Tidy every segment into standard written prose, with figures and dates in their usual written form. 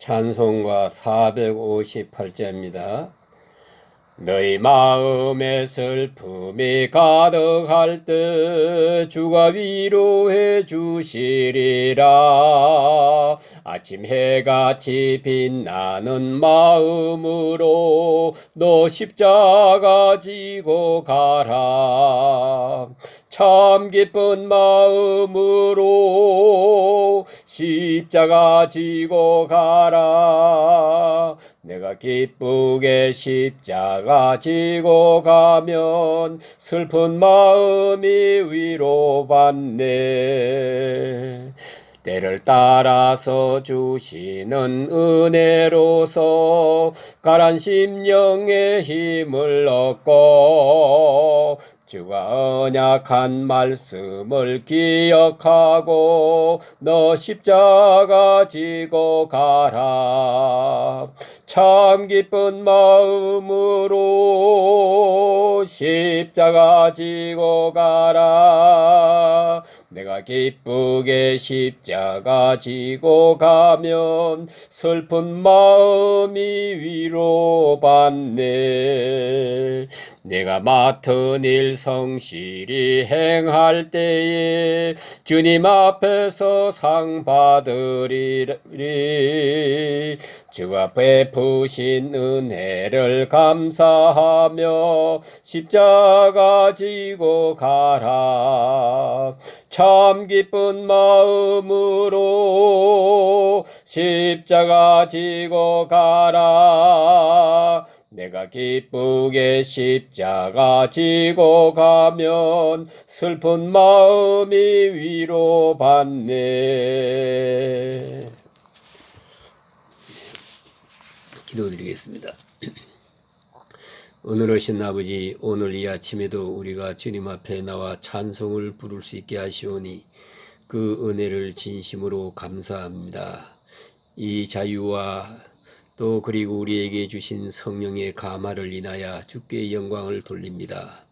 찬송가 458자입니다. 너희 마음에 슬픔이 가득할 때 주가 위로해 주시리라. 아침 해같이 빛나는 마음으로 너 십자가 지고 가라. 참 기쁜 마음으로 십자가 지고 가라. 내가 기쁘게 십자가 지고 가면 슬픈 마음이 위로받네. 때를 따라서 주시는 은혜로서 가란 심령에 힘을 얻고 주가 언약한 말씀을 기억하고 너 십자가 지고 가라. 참 기쁜 마음으로 십자가 지고 가라. 내가 기쁘게 십자가 지고 가면 슬픈 마음이 위로받네. 내가 맡은 일 성실히 행할 때에 주님 앞에서 상 받으리리. 주가 베푸신 은혜를 감사하며 십자가 지고 가라. 참 기쁜 마음으로 십자가 지고 가라. 내가 기쁘게 십자가 지고 가면 슬픈 마음이 위로받네. 기도드리겠습니다. 은혜로우신 아버지, 오늘 이 아침에도 우리가 주님 앞에 나와 찬송을 부를 수 있게 하시오니 그 은혜를 진심으로 감사합니다. 이 자유와 또 그리고 우리에게 주신 성령의 감화를 인하여 주께 영광을 돌립니다.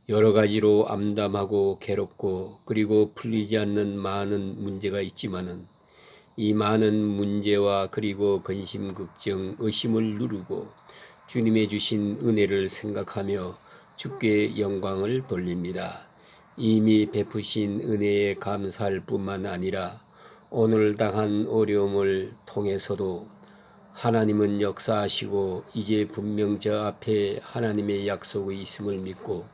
여러 가지로 암담하고 괴롭고 그리고 풀리지 않는 많은 문제가 있지만은 이 많은 문제와 그리고 근심, 걱정, 의심을 누르고 주님의 주신 은혜를 생각하며 주께 영광을 돌립니다. 이미 베푸신 은혜에 감사할 뿐만 아니라 오늘 당한 어려움을 통해서도 하나님은 역사하시고 이제 분명 저 앞에 하나님의 약속이 있음을 믿고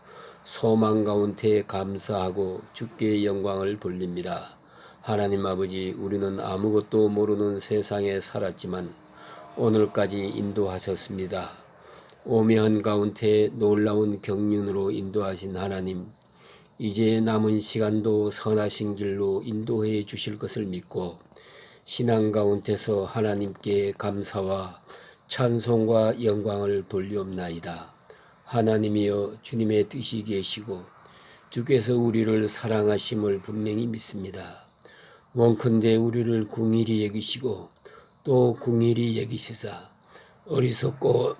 소망 가운데 감사하고 주께 영광을 돌립니다. 하나님 아버지, 우리는 아무것도 모르는 세상에 살았지만 오늘까지 인도하셨습니다. 오묘한 가운데 놀라운 경륜으로 인도하신 하나님, 이제 남은 시간도 선하신 길로 인도해 주실 것을 믿고 신앙 가운데서 하나님께 감사와 찬송과 영광을 돌리옵나이다. 하나님이여, 주님의 뜻이 계시고 주께서 우리를 사랑하심을 분명히 믿습니다. 원컨대 우리를 궁일이 여기시고 또 궁일이 여기시사 어리석고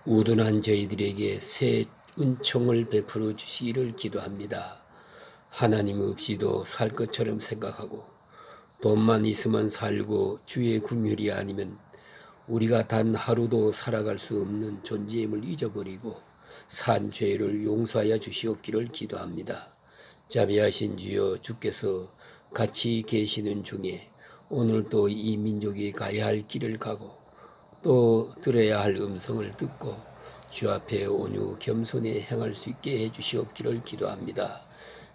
우둔한 저희들에게 새 은총을 베풀어 주시기를 기도합니다. 하나님 없이도 살 것처럼 생각하고 돈만 있으면 살고 주의 긍휼이 아니면 우리가 단 하루도 살아갈 수 없는 존재임을 잊어버리고 산 죄를 용서하여 주시옵기를 기도합니다. 자비하신 주여, 주께서 같이 계시는 중에 오늘도 이 민족이 가야 할 길을 가고 또 들어야 할 음성을 듣고 주 앞에 온유 겸손히 행할 수 있게 해주시옵기를 기도합니다.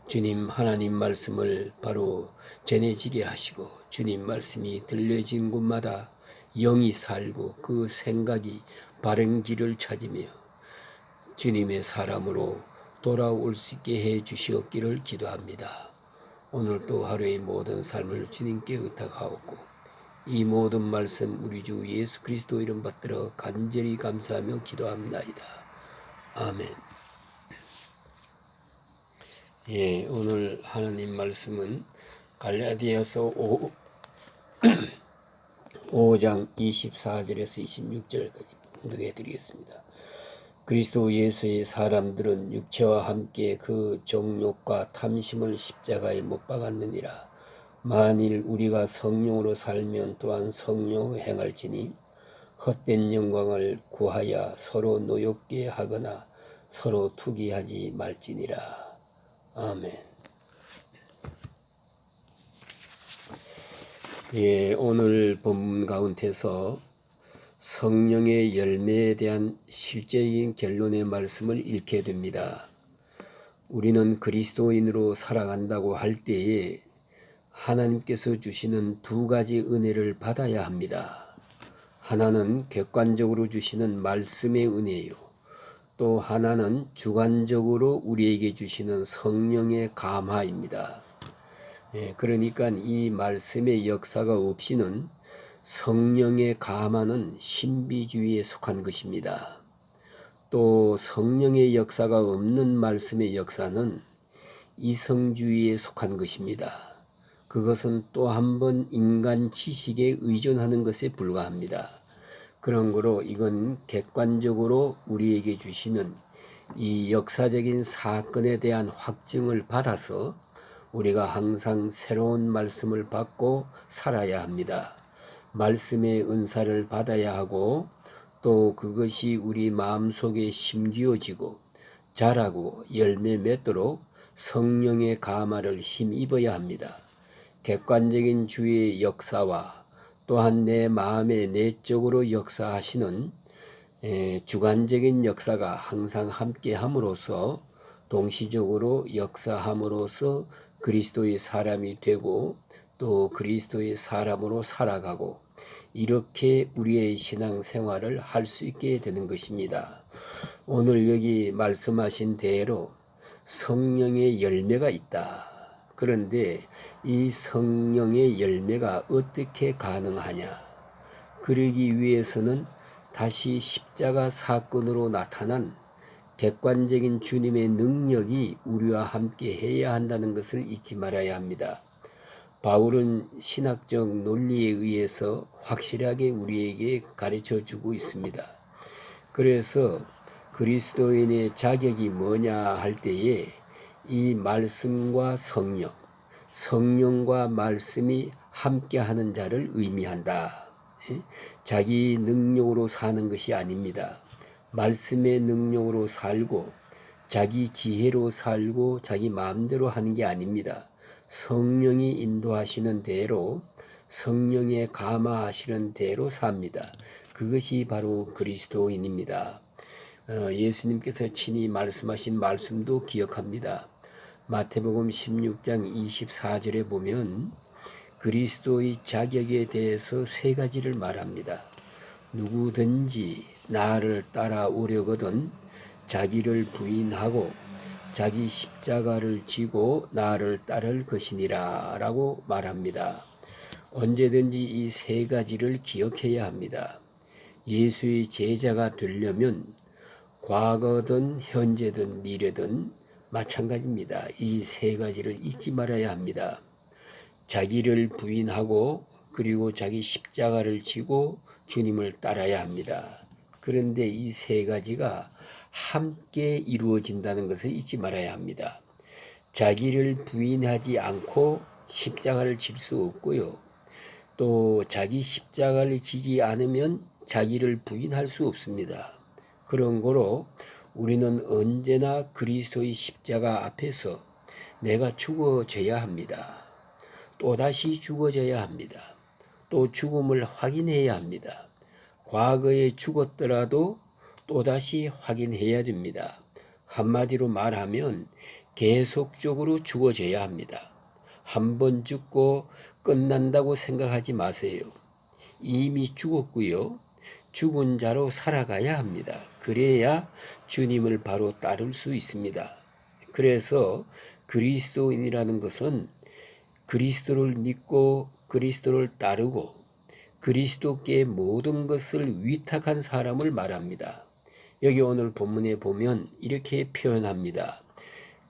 주님, 하나님 말씀을 바로 전해지게 하시고 주님 말씀이 들려진 곳마다 영이 살고 그 생각이 바른 길을 찾으며 주님의 사람으로 돌아올 수 있게 해 주시옵기를 기도합니다. 오늘도 하루의 모든 삶을 주님께 의탁하옵고 이 모든 말씀 우리 주 예수 그리스도 이름 받들어 간절히 감사하며 기도합나이다. 아멘. 오늘 하나님 말씀은 갈라디아서 5장 24절에서 26절까지 봉독해 드리겠습니다. 그리스도 예수의 사람들은 육체와 함께 그 정욕과 탐심을 십자가에 못 박았느니라. 만일 우리가 성령으로 살면 또한 성령으로 행할지니 헛된 영광을 구하여 서로 노엽게 하거나 서로 투기하지 말지니라. 아멘. 예, 오늘 본문 가운데서 성령의 열매에 대한 실제적인 결론의 말씀을 읽게 됩니다. 우리는 그리스도인으로 살아간다고 할 때에 하나님께서 주시는 두 가지 은혜를 받아야 합니다. 하나는 객관적으로 주시는 말씀의 은혜요. 또 하나는 주관적으로 우리에게 주시는 성령의 감화입니다. 그러니까 이 말씀의 역사가 없이는 성령의 감화는 신비주의에 속한 것입니다. 또 성령의 역사가 없는 말씀의 역사는 이성주의에 속한 것입니다. 그것은 또 한 번 인간 지식에 의존하는 것에 불과합니다. 그런 거로 이건 객관적으로 우리에게 주시는 이 역사적인 사건에 대한 확증을 받아서 우리가 항상 새로운 말씀을 받고 살아야 합니다. 말씀의 은사를 받아야 하고 또 그것이 우리 마음속에 심기어지고 자라고 열매 맺도록 성령의 감화를 힘입어야 합니다. 객관적인 주의 역사와 또한 내 마음의 내적으로 역사하시는 주관적인 역사가 항상 함께 함으로써 동시적으로 역사함으로써 그리스도의 사람이 되고 또 그리스도의 사람으로 살아가고 이렇게 우리의 신앙생활을 할 수 있게 되는 것입니다. 오늘 여기 말씀하신 대로 성령의 열매가 있다. 그런데 이 성령의 열매가 어떻게 가능하냐? 그러기 위해서는 다시 십자가 사건으로 나타난 객관적인 주님의 능력이 우리와 함께 해야 한다는 것을 잊지 말아야 합니다. 바울은 신학적 논리에 의해서 확실하게 우리에게 가르쳐 주고 있습니다. 그래서 그리스도인의 자격이 뭐냐 할 때에 이 말씀과 성령, 성령과 말씀이 함께하는 자를 의미한다. 자기 능력으로 사는 것이 아닙니다. 말씀의 능력으로 살고 자기 지혜로 살고 자기 마음대로 하는 게 아닙니다. 성령이 인도하시는 대로 성령의 감화하시는 대로 삽니다. 그것이 바로 그리스도인입니다. 예수님께서 친히 말씀하신 말씀도 기억합니다. 마태복음 16장 24절에 보면 그리스도의 자격에 대해서 세 가지를 말합니다. 누구든지 나를 따라오려거든 자기를 부인하고 자기 십자가를 지고 나를 따를 것이니라 라고 말합니다. 언제든지 이 세 가지를 기억해야 합니다. 예수의 제자가 되려면 과거든 현재든 미래든 마찬가지입니다. 이 세 가지를 잊지 말아야 합니다. 자기를 부인하고 그리고 자기 십자가를 지고 주님을 따라야 합니다. 그런데 이 세 가지가 함께 이루어진다는 것을 잊지 말아야 합니다. 자기를 부인하지 않고 십자가를 질 수 없고요. 또 자기 십자가를 지지 않으면 자기를 부인할 수 없습니다. 그런 거로 우리는 언제나 그리스도의 십자가 앞에서 내가 죽어져야 합니다. 또다시 죽어져야 합니다. 또 죽음을 확인해야 합니다. 과거에 죽었더라도 또다시 확인해야 됩니다. 한마디로 말하면 계속적으로 죽어져야 합니다. 한 번 죽고 끝난다고 생각하지 마세요. 이미 죽었고요. 죽은 자로 살아가야 합니다. 그래야 주님을 바로 따를 수 있습니다. 그래서 그리스도인이라는 것은 그리스도를 믿고 그리스도를 따르고 그리스도께 모든 것을 위탁한 사람을 말합니다. 여기 오늘 본문에 보면 이렇게 표현합니다.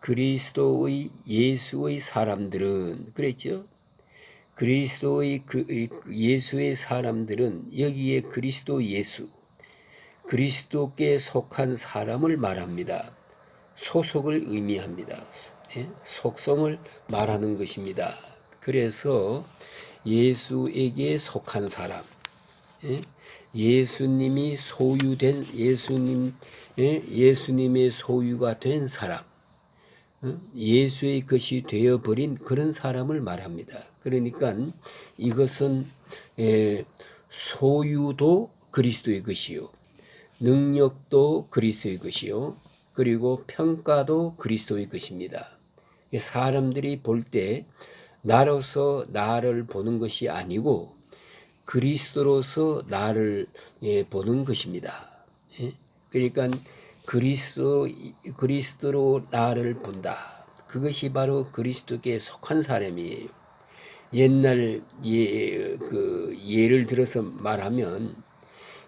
그리스도의 예수의 사람들은 그랬죠? 그리스도의 예수의 사람들은 여기에 그리스도 예수, 그리스도께 속한 사람을 말합니다. 소속을 의미합니다. 속성을 말하는 것입니다. 그래서 예수에게 속한 사람, 예? 예수님이 소유된 예수님의 소유가 된 사람, 예수의 것이 되어버린 그런 사람을 말합니다. 그러니까 이것은 소유도 그리스도의 것이요, 능력도 그리스도의 것이요, 그리고 평가도 그리스도의 것입니다. 사람들이 볼 때 나로서 나를 보는 것이 아니고 그리스도로서 나를 보는 것입니다. 그러니까 그리스도로 나를 본다. 그것이 바로 그리스도께 속한 사람이에요. 옛날 예를 들어서 말하면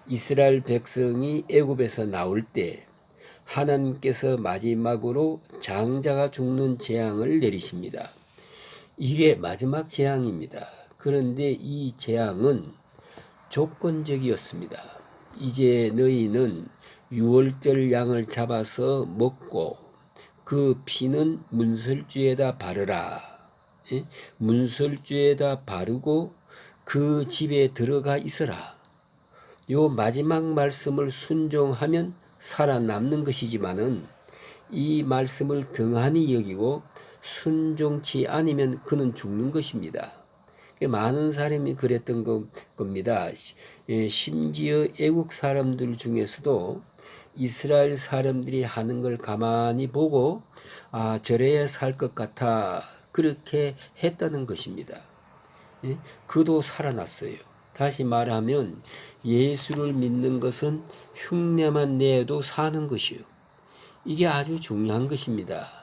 이스라엘 백성이 애굽에서 나올 때 하나님께서 마지막으로 장자가 죽는 재앙을 내리십니다. 이게 마지막 재앙입니다. 그런데 이 재앙은 조건적이었습니다. 이제 너희는 유월절 양을 잡아서 먹고 그 피는 문설주에다 바르라. 문설주에다 바르고 그 집에 들어가 있어라. 요 마지막 말씀을 순종하면 살아남는 것이지만은 이 말씀을 등한히 여기고 순종치 않으면 그는 죽는 것입니다. 많은 사람이 그랬던 겁니다. 심지어 애국 사람들 중에서도 이스라엘 사람들이 하는 걸 가만히 보고 저래야 살 것 같아 그렇게 했다는 것입니다. 그도 살아났어요. 다시 말하면 예수를 믿는 것은 흉내만 내도 사는 것이요. 이게 아주 중요한 것입니다.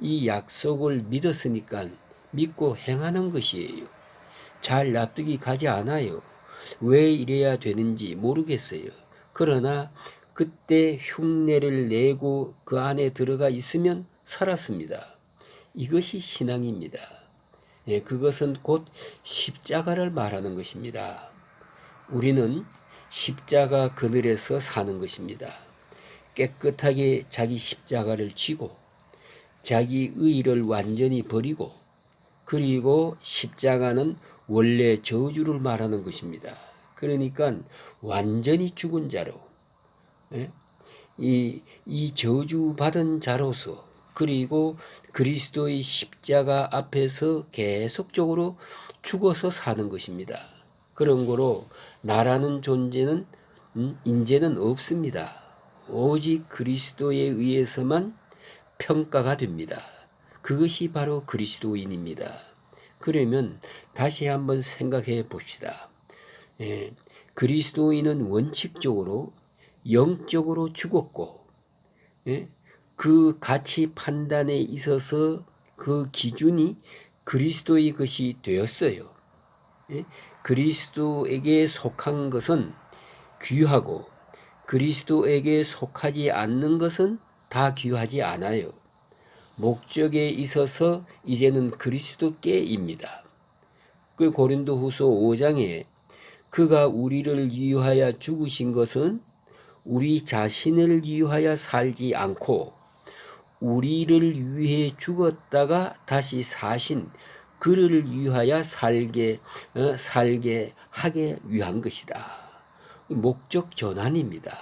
이 약속을 믿었으니까 믿고 행하는 것이에요. 잘 납득이 가지 않아요. 왜 이래야 되는지 모르겠어요. 그러나 그때 흉내를 내고 그 안에 들어가 있으면 살았습니다. 이것이 신앙입니다. 그것은 곧 십자가를 말하는 것입니다. 우리는 십자가 그늘에서 사는 것입니다. 깨끗하게 자기 십자가를 지고 자기 의의를 완전히 버리고, 그리고 십자가는 원래 저주를 말하는 것입니다. 그러니까 완전히 죽은 자로, 이 저주받은 자로서, 그리고 그리스도의 십자가 앞에서 계속적으로 죽어서 사는 것입니다. 그런 거로 나라는 존재는 이제는 없습니다. 오직 그리스도에 의해서만 평가가 됩니다. 그것이 바로 그리스도인입니다. 그러면 다시 한번 생각해 봅시다. 그리스도인은 원칙적으로 영적으로 죽었고, 그 가치 판단에 있어서 그 기준이 그리스도의 것이 되었어요. 그리스도에게 속한 것은 귀하고 그리스도에게 속하지 않는 것은 다 귀하지 않아요. 목적에 있어서 이제는 그리스도께입니다. 그 고린도후서 5장에 그가 우리를 위하여 죽으신 것은 우리 자신을 위하여 살지 않고 우리를 위해 죽었다가 다시 사신 그를 위하여 살게 하게 위한 것이다. 목적 전환입니다.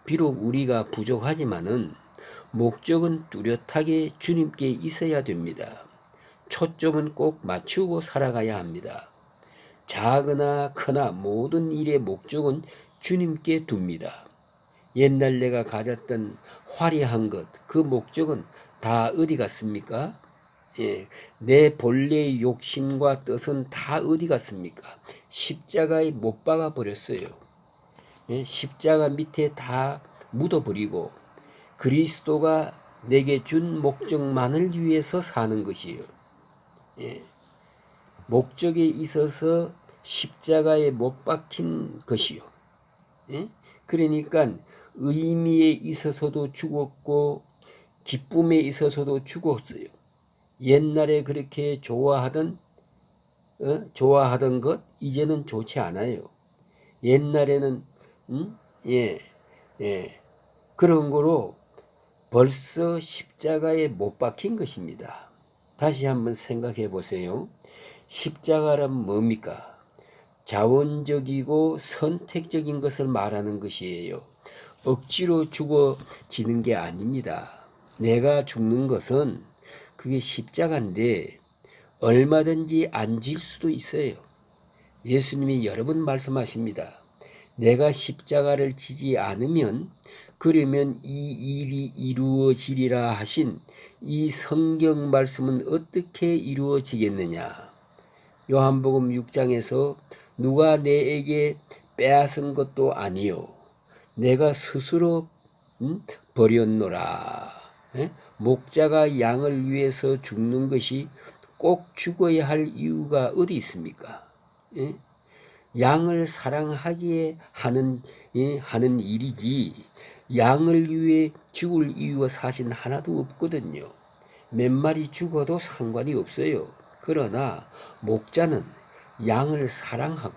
비록 우리가 부족하지만은 목적은 뚜렷하게 주님께 있어야 됩니다. 초점은 꼭 맞추고 살아가야 합니다. 작으나 크나 모든 일의 목적은 주님께 둡니다. 옛날 내가 가졌던 화려한 것, 그 목적은 다 어디 갔습니까? 내 본래의 욕심과 뜻은 다 어디 갔습니까? 십자가에 못 박아 버렸어요. 십자가 밑에 다 묻어버리고 그리스도가 내게 준 목적만을 위해서 사는 것이에요. 목적에 있어서 십자가에 못 박힌 것이요. 그러니까 의미에 있어서도 죽었고 기쁨에 있어서도 죽었어요. 옛날에 그렇게 좋아하던 것 이제는 좋지 않아요. 옛날에는 그런 거로 벌써 십자가에 못 박힌 것입니다. 다시 한번 생각해 보세요. 십자가란 뭡니까? 자원적이고 선택적인 것을 말하는 것이에요. 억지로 죽어지는 게 아닙니다. 내가 죽는 것은 그게 십자가인데 얼마든지 안 질 수도 있어요. 예수님이 여러 번 말씀하십니다. 내가 십자가를 지지 않으면 그러면 이 일이 이루어지리라 하신 이 성경 말씀은 어떻게 이루어지겠느냐. 요한복음 6장에서 누가 내에게 빼앗은 것도 아니요 내가 스스로 버렸노라. 목자가 양을 위해서 죽는 것이 꼭 죽어야 할 이유가 어디 있습니까? 양을 사랑하기에 하는 일이지 양을 위해 죽을 이유가 사실 하나도 없거든요. 몇 마리 죽어도 상관이 없어요. 그러나 목자는 양을 사랑하고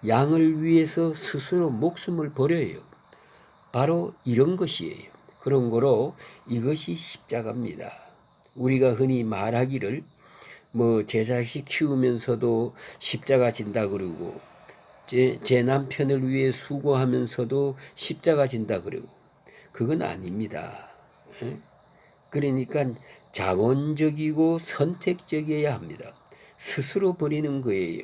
양을 위해서 스스로 목숨을 버려요. 바로 이런 것이에요. 그런 거로 이것이 십자가입니다. 우리가 흔히 말하기를 제 자식 키우면서도 십자가 진다 그러고 제 남편을 위해 수고하면서도 십자가 진다 그러고 그건 아닙니다. 그러니까 자원적이고 선택적이어야 합니다. 스스로 버리는 거예요.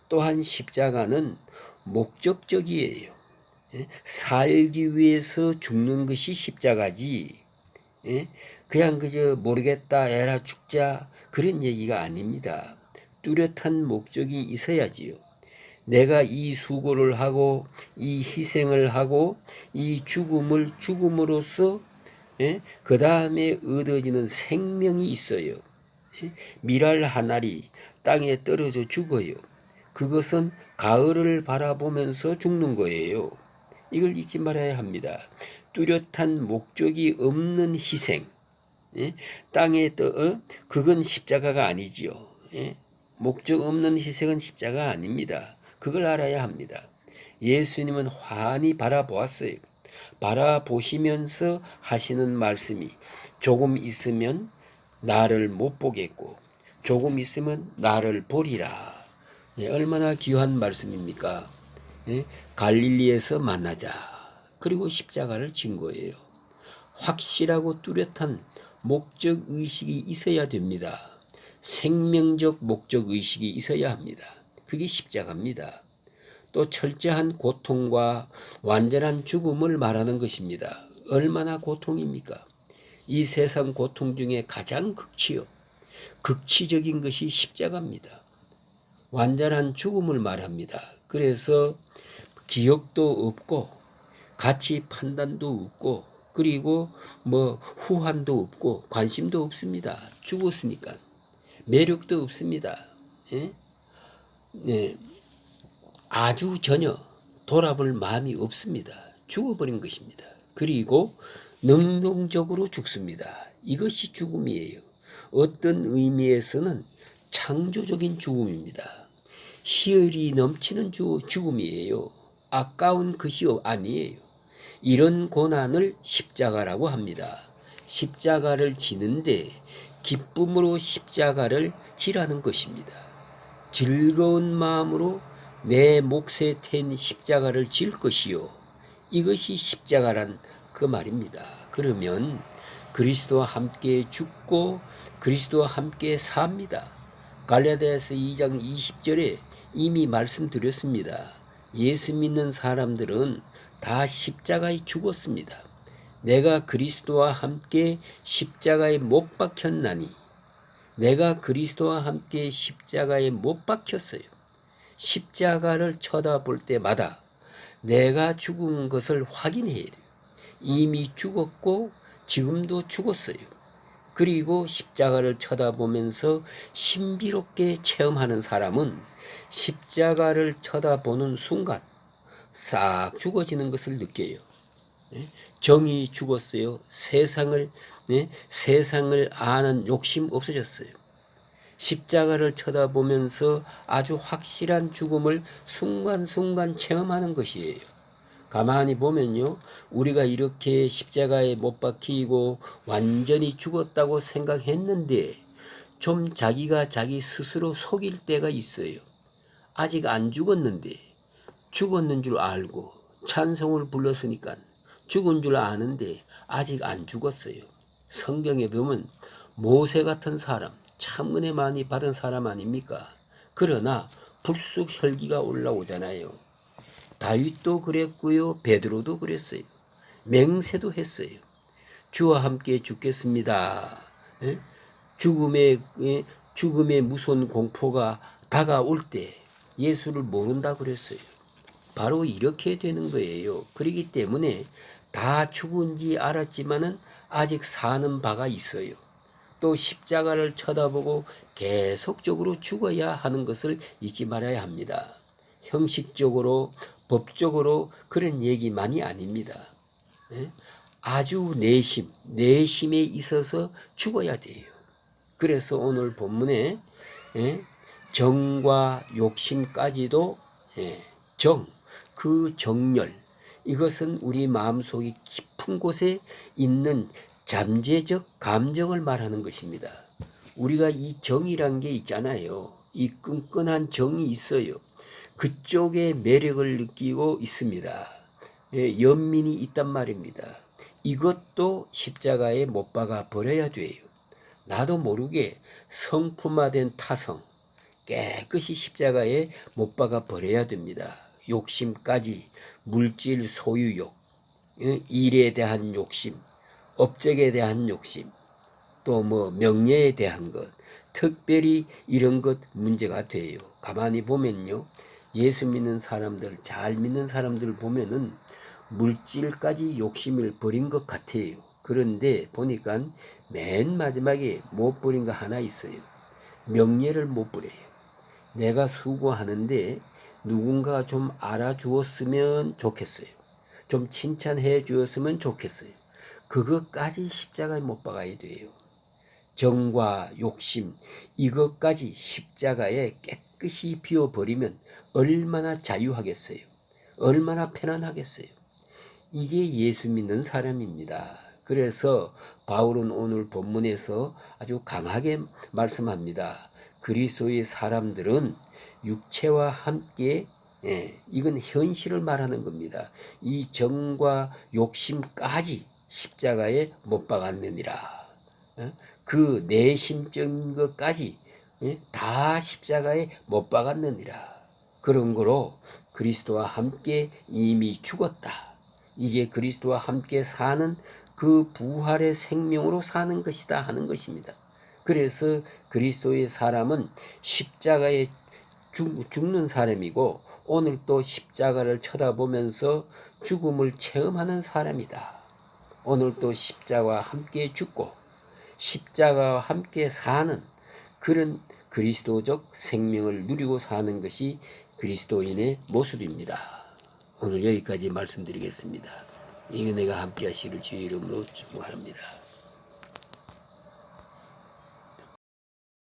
또한 십자가는 목적적이에요. 살기 위해서 죽는 것이 십자가지 그냥 그저 모르겠다 에라 죽자 그런 얘기가 아닙니다. 뚜렷한 목적이 있어야지요. 내가 이 수고를 하고 이 희생을 하고 이 죽음을 죽음으로써 그 다음에 얻어지는 생명이 있어요. 밀알 한 알이 땅에 떨어져 죽어요. 그것은 가을을 바라보면서 죽는 거예요. 이걸 잊지 말아야 합니다. 뚜렷한 목적이 없는 희생, 땅에 그건 십자가가 아니지요. 목적 없는 희생은 십자가 아닙니다. 그걸 알아야 합니다. 예수님은 환히 바라보았어요. 바라보시면서 하시는 말씀이 조금 있으면 나를 못 보겠고 조금 있으면 나를 보리라. 얼마나 귀한 말씀입니까? 갈릴리에서 만나자. 그리고 십자가를 진 거예요. 확실하고 뚜렷한 목적의식이 있어야 됩니다. 생명적 목적의식이 있어야 합니다. 그게 십자가입니다. 또 철저한 고통과 완전한 죽음을 말하는 것입니다. 얼마나 고통입니까? 이 세상 고통 중에 가장 극치적인 것이 십자가입니다. 완전한 죽음을 말합니다. 그래서 기억도 없고 가치 판단도 없고 그리고 후환도 없고 관심도 없습니다. 죽었으니까 매력도 없습니다. 아주 전혀 돌아볼 마음이 없습니다. 죽어버린 것입니다. 그리고 능동적으로 죽습니다. 이것이 죽음이에요. 어떤 의미에서는 창조적인 죽음입니다. 희열이 넘치는 죽음이에요. 아까운 것이 아니에요. 이런 고난을 십자가라고 합니다. 십자가를 지는데 기쁨으로 십자가를 지라는 것입니다. 즐거운 마음으로 내 몫에 텐 십자가를 질 것이요. 이것이 십자가란 그 말입니다. 그러면 그리스도와 함께 죽고 그리스도와 함께 삽니다. 갈라디아서 2장 20절에 이미 말씀드렸습니다. 예수 믿는 사람들은 다 십자가에 죽었습니다. 내가 그리스도와 함께 십자가에 못 박혔나니 내가 그리스도와 함께 십자가에 못 박혔어요. 십자가를 쳐다볼 때마다 내가 죽은 것을 확인해야 돼요. 이미 죽었고 지금도 죽었어요. 그리고 십자가를 쳐다보면서 신비롭게 체험하는 사람은 십자가를 쳐다보는 순간 싹 죽어지는 것을 느껴요. 정이 죽었어요. 세상을 아는 욕심 없어졌어요. 십자가를 쳐다보면서 아주 확실한 죽음을 순간순간 체험하는 것이에요. 가만히 보면요, 우리가 이렇게 십자가에 못 박히고 완전히 죽었다고 생각했는데 좀 자기가 자기 스스로 속일 때가 있어요. 아직 안 죽었는데 죽었는 줄 알고 찬송을 불렀으니까 죽은 줄 아는데 아직 안 죽었어요. 성경에 보면 모세 같은 사람, 참 은혜 많이 받은 사람 아닙니까? 그러나 불쑥 혈기가 올라오잖아요. 다윗도 그랬고요. 베드로도 그랬어요. 맹세도 했어요. 주와 함께 죽겠습니다. 예? 죽음의 무서운 공포가 다가올 때 예수를 모른다 그랬어요. 바로 이렇게 되는 거예요. 그렇기 때문에 다 죽은지 알았지만은 아직 사는 바가 있어요. 또 십자가를 쳐다보고 계속적으로 죽어야 하는 것을 잊지 말아야 합니다. 형식적으로, 법적으로 그런 얘기만이 아닙니다. 예? 아주 내심에 있어서 죽어야 돼요. 그래서 오늘 본문에 정과 욕심까지도 그 정열, 이것은 우리 마음속의 깊은 곳에 있는 잠재적 감정을 말하는 것입니다. 우리가 이 정이란 게 있잖아요. 이 끈끈한 정이 있어요. 그쪽에 매력을 느끼고 있습니다. 연민이 있단 말입니다. 이것도 십자가에 못 박아 버려야 돼요. 나도 모르게 성품화된 타성, 깨끗이 십자가에 못 박아 버려야 됩니다. 욕심까지, 물질 소유욕, 일에 대한 욕심, 업적에 대한 욕심, 또 명예에 대한 것, 특별히 이런 것 문제가 돼요. 가만히 보면요, 예수 믿는 사람들, 잘 믿는 사람들 보면은 물질까지 욕심을 버린 것 같아요. 그런데 보니까 맨 마지막에 못 버린 거 하나 있어요. 명예를 못 버려요. 내가 수고하는데 누군가 좀 알아주었으면 좋겠어요. 좀 칭찬해 주었으면 좋겠어요. 그것까지 십자가에 못 박아야 돼요. 정과 욕심, 이것까지 십자가에 깨끗이 비워버리면 얼마나 자유하겠어요. 얼마나 편안하겠어요. 이게 예수 믿는 사람입니다. 그래서 바울은 오늘 본문에서 아주 강하게 말씀합니다. 그리스도의 사람들은 육체와 함께, 이건 현실을 말하는 겁니다. 이 정과 욕심까지 십자가에 못 박았느니라. 그 내심적인 것까지 다 십자가에 못 박았느니라. 그런 거로 그리스도와 함께 이미 죽었다. 이제 그리스도와 함께 사는 그 부활의 생명으로 사는 것이다 하는 것입니다. 그래서 그리스도의 사람은 십자가에 죽는 사람이고 오늘 또 십자가를 쳐다보면서 죽음을 체험하는 사람이다. 오늘 또 십자가와 함께 죽고 십자가와 함께 사는 그런 그리스도적 생명을 누리고 사는 것이 그리스도인의 모습입니다. 오늘 여기까지 말씀드리겠습니다. 이 은혜가 함께 하시기를 주의 이름으로 축복합니다.